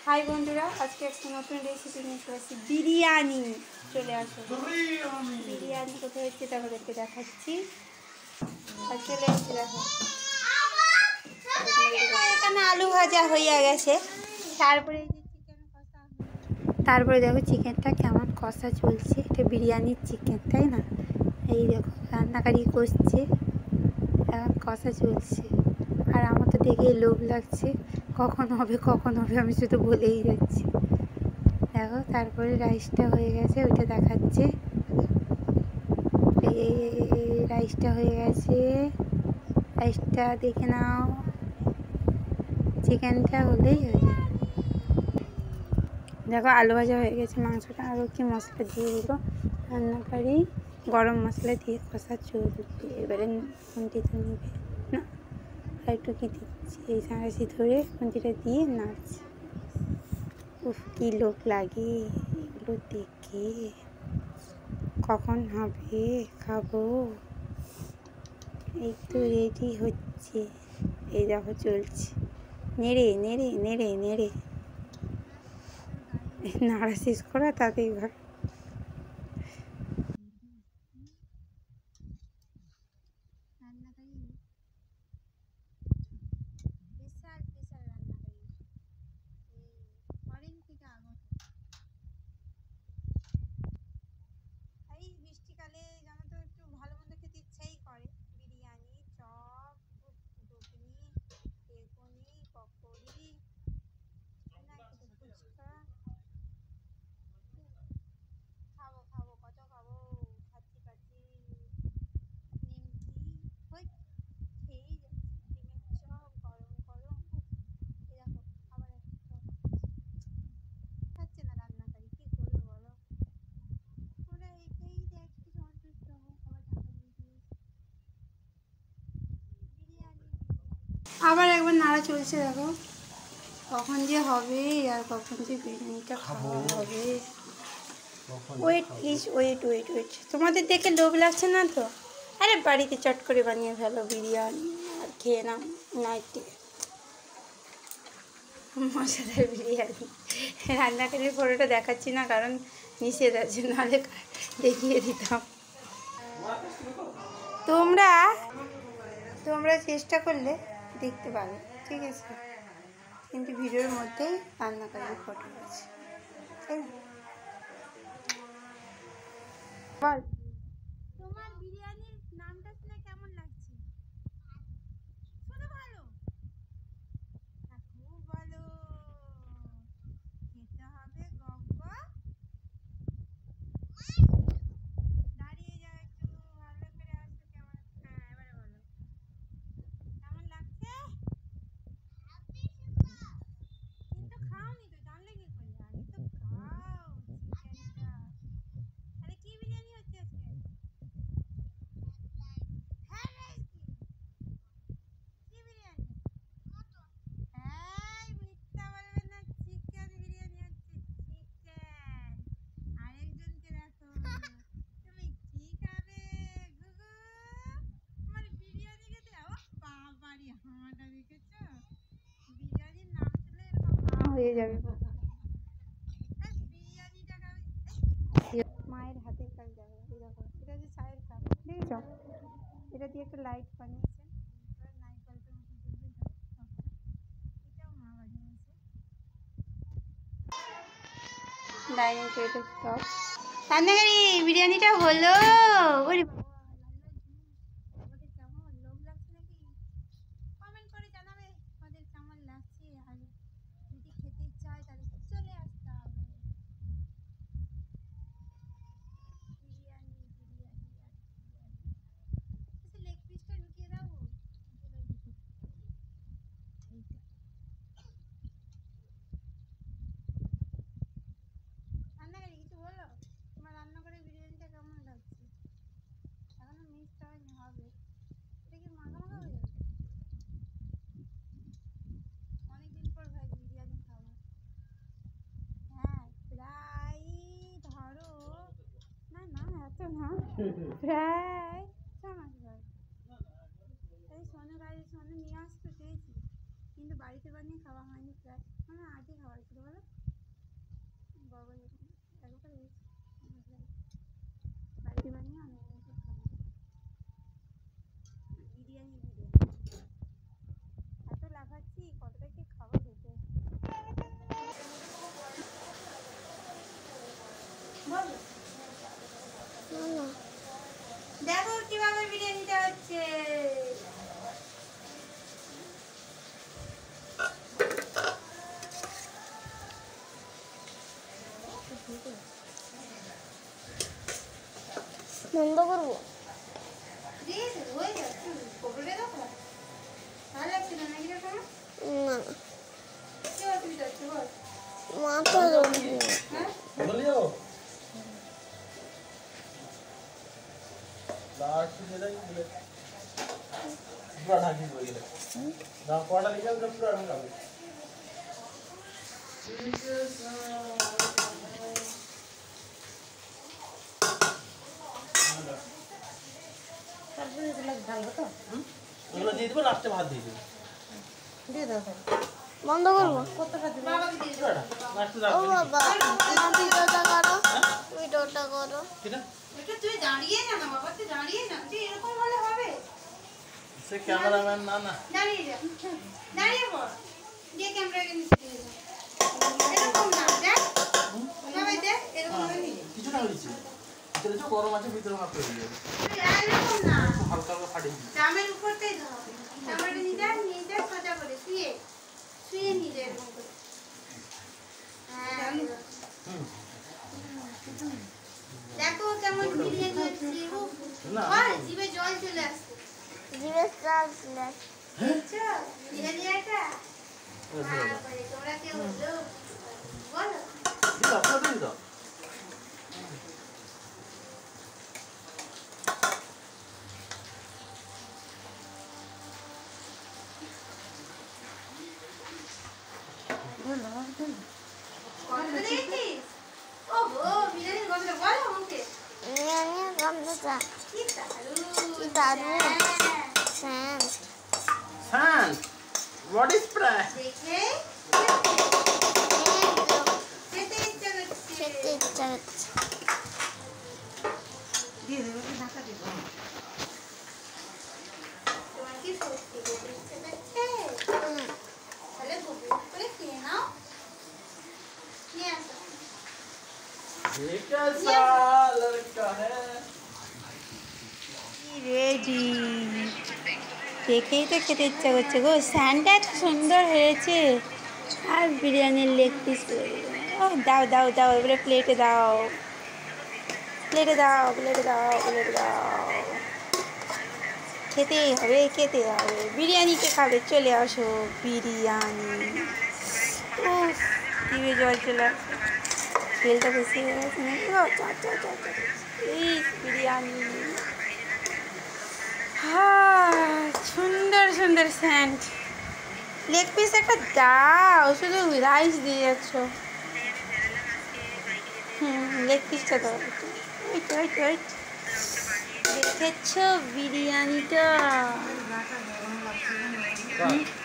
High বন্ধুরা, আজকে একটা নতুন রেসিপি নিয়ে চলে আসছি। বিরিয়ানি চলে আসো। বিরিয়ানি কোথায় হচ্ছে তোমাদেরকে দেখাচ্ছি। আর চলে আসছে, দেখো এখানে আলু ভাজা হইয়া গেছে। তারপরে দেখো চিকেনটা কেমন কষা চলছে। এটা বিরিয়ানির চিকেন, তাই না? এই দেখো রান্নাকারি করছে, এখন কষা চলছে। আর আমার তো দেখে লোভ লাগছে, কখন হবে কখন হবে, আমি শুধু বলেই যাচ্ছি। দেখো তারপরে রাইসটা হয়ে গেছে, ওইটা দেখাচ্ছে। এই রাইসটা হয়ে গেছে, রাইসটা দেখে নাও। চিকেনটা হলেই হয়ে যাবে। দেখো আলু ভাজা হয়ে গেছে, মাংসটা আরও কি মশলা দিয়ে দিল রান্নাকারি, গরম মশলা দিয়ে কষা চলবে। এবারে খুন্তিটা নেবে না, আর একটু কি দিচ্ছি, এই সাঁড়াশি ধরে খুন্তিটা দিয়ে নাড়ছে। উফ, কী লোভ লাগে এগুলো দেখে। কখন হবে খাবো। এই তো রেডি হচ্ছে, এই দেখো চলছে। নেড়ে নেড়ে নেড়ে নেড়ে নাড়া শেষ করা তাতেই ঘর। এই বৃষ্টিকালে জানো তো একটু ভালো মন্দ খেতে ইচ্ছাই করে। বিরিয়ানি, চপ, ঘুগনি, বেগুনি, পকোড়ি, ফুচকা। খাবো খাবো, কত খাবো, খাচ্ছি খাচ্ছি। নিমকি হই খেয়েই যাচ্ছি। ডিমের চপ গরম গরম। এই দেখো আবার একটা খাচ্ছে না রান্নাকারী, কি করবে বলো? ওরা এটাই দেখি সন্তুষ্ট হবো। আবার ঢাকা দিয়ে দিয়েছি। বিরিয়ানি আবার একবার নাড়া চলছে, দেখো কখন যে হবে আর কখন যে বিরিয়ানিটা খাওয়া হবে। Wait please, wait wait wait. তোমাদের দেখে লোভ লাগছে না তো? আরে বাড়িতে চট করে বানিয়ে ফেলো বিরিয়ানি আর খেয়ে নাও নাইটে। মশলাদার বিরিয়ানি। রান্নাকারীর ফটোটা দেখাচ্ছি না, কারণ নিষেধ আছে, নাহলে দেখিয়ে দিতাম। তোমরা তোমরা চেষ্টা করলে দেখতে পাবে, ঠিক আছে? কিন্তু ভিডিওর মধ্যেই রান্নাকারীর ফটো আছে, তাই না? বল, তোমার বিরিয়ানির নামটা শুনে কেমন লাগছে? শুনে ভালো, খুব ভালো। খেতে হবে গপ্পা। দাঁড়িয়ে যাও একটু, ভালো করে আসো। কেমন? হ্যাঁ, এবারে বলো কেমন লাগছে। কিন্তু খাওনি তো, জানলে কি করলে? আগে তো খাও চিকেনটা। আরে কি বিরিয়ানি হচ্ছে আজকে? হ্যাঁ রাইস কি? কি বিরিয়ানি? এই মিথ্যা বলবে না, চিকেন বিরিয়ানি হচ্ছে, চিকেন। আরেকজনকে দেখো, তুমি কি খাবে গুগু? আমার বিরিয়ানি খেতে। ও বাবারি, হাঁটা দেখেছো? বিরিয়ানির নাম শুনলে এরকম হা হয়ে যাবে। বিরিয়ানিটা খাবে। মায়ের হাতের কাজ দেখো, এই দেখো, এটা হচ্ছে চায়ের কাপ, দেখেছো? এটা দিয়ে একটা লাইট বানিয়েছেন, নাইট বাল্বের মতো জ্বলবে। এটাও মা বানিয়েছে। Dining table top. রান্নাকারী বিরিয়ানিটা হলো। ওরে আমাদের কেমন লোভ লাগছে নাকি? কমেন্ট করে জানাবে আমাদের কেমন লাগছে। আর যদি খেতে ইচ্ছা হয় তাহলে চলে আসতে হবে। বিরিয়ানি বিরিয়ানি আর বিরিয়ানি। আচ্ছা, লেগ পিসটা ঢুকিয়ে দাও। রান্নাকারী কিছু বলো, তোমার রান্না করে বিরিয়ানিটা কেমন লাগছে? এখনো মিক্সড হয়নি, হবে। এটা কি মাখা মাখা হয়ে যাবে? অনেকদিন পর ভাই বিরিয়ানি খাবো। হ্যাঁ প্রায় ধরো, না না এত না, প্রায় 6 মাস ধরে। এই সোনু নিয়ে আসতে চেয়েছি, কিন্তু বাড়িতে বানিয়ে খাওয়া হয়নি। প্রায় মানে আগে খাওয়া হয়েছিল, বলো দেখো কিভাবে বিরিয়ানিটা হচ্ছে। বন্ধ করবো না মাথা বলিও লাস্ট যেটা বলে পুরো ঢাকি হয়ে গেল না কোয়াটা লিখে আমরা পুরো ঢাকাবো তারপরে এগুলো ঢালবো তো ওগুলো দিয়ে দেবো লাস্টে ভাত দিয়ে দেবো দিয়ে দাও তাহলে। বন্ধ করবো কতটা দিবো? লাস্টে ও রাখবো বাবা আমার ভিডিওটা করো ভিডিওটা করো কিনা তুই দাঁড়িয়ে যা না বাবা, তুই দাঁড়িয়ে যা, তুই এরকম হলে হবে? সে ক্যামেরাম্যান না না দাঁড়িয়ে যা, দাঁড়িয়ে পড়, দিয়ে ক্যামেরাকে নিচে দিয়ে যা। এরকম না, দেখ সবাই দেখ, এরকম করে নিয়ে কিছুটা হয়েছে ভিতরে যে গরম আছে ভিতরে ভাত হয়ে যাবে তুই এরকম না, হালকা হালকা ফাটিয়ে দিবি জামের উপরটাই ধর, জামাটা নিয়ে যা সোজা করে শুয়ে শুয়ে নিয়ে যা এরকম করে। হ্যাঁ দেখো কেমন বিরিয়ানি হচ্ছে, না। বল জিভে জল চলে আসছে। জিভে চাল ছিল দেখছো বিরিয়ানি একটা তারপরে তোমরা কেউ লোক বলো দিদা পুরো দিয়ে দাও গন্ধটা দেখেছিস? ওহো বিরিয়ানির গন্ধটা বলো আমাকে। বিরিয়ানির গন্ধটা কি দারুণ, কি দারুণ। হ্যাঁ। স্যান্ড সান হোয়াট ইজ প্রায় দেখে খেতে ইচ্ছা করছে। খেতে ইচ্ছা হচ্ছে দিয়ে দেবো ঢাকা দেবো তোমার কি সত্যি খেতে ইচ্ছা করছে? তাহলে গুবু করে খেয়ে নাও। নিয়ে আসো। ये कैसा लड़का है রেডি, দেখেই তো খেতে ইচ্ছা করছে গো। স্যান্ডটা এত সুন্দর হয়েছে, আর বিরিয়ানির লেগ পিস ও দাও দাও দাও, এবারে প্লেটে দাও, প্লেটে দাও, প্লেটে দাও, প্লেটে দাও। খেতেই হবে, খেতে হবে। বিরিয়ানিকে খাবে, চলে আসো বিরিয়ানি। ও টিভি জল চলে আসছে, তেলটা বেশি হয়ে গেছে নাকি গো? চা চা চা চা, এই বিরিয়ানি। হ্যাঁ সুন্দর সুন্দর স্যান্ড। লেগ পিস একটা দাও, শুধু রাইস দিয়ে যাচ্ছ। লেগ পিসটা দাও। ওইট ওইট ওইট, দেখেছ বিরিয়ানিটা? বাহ।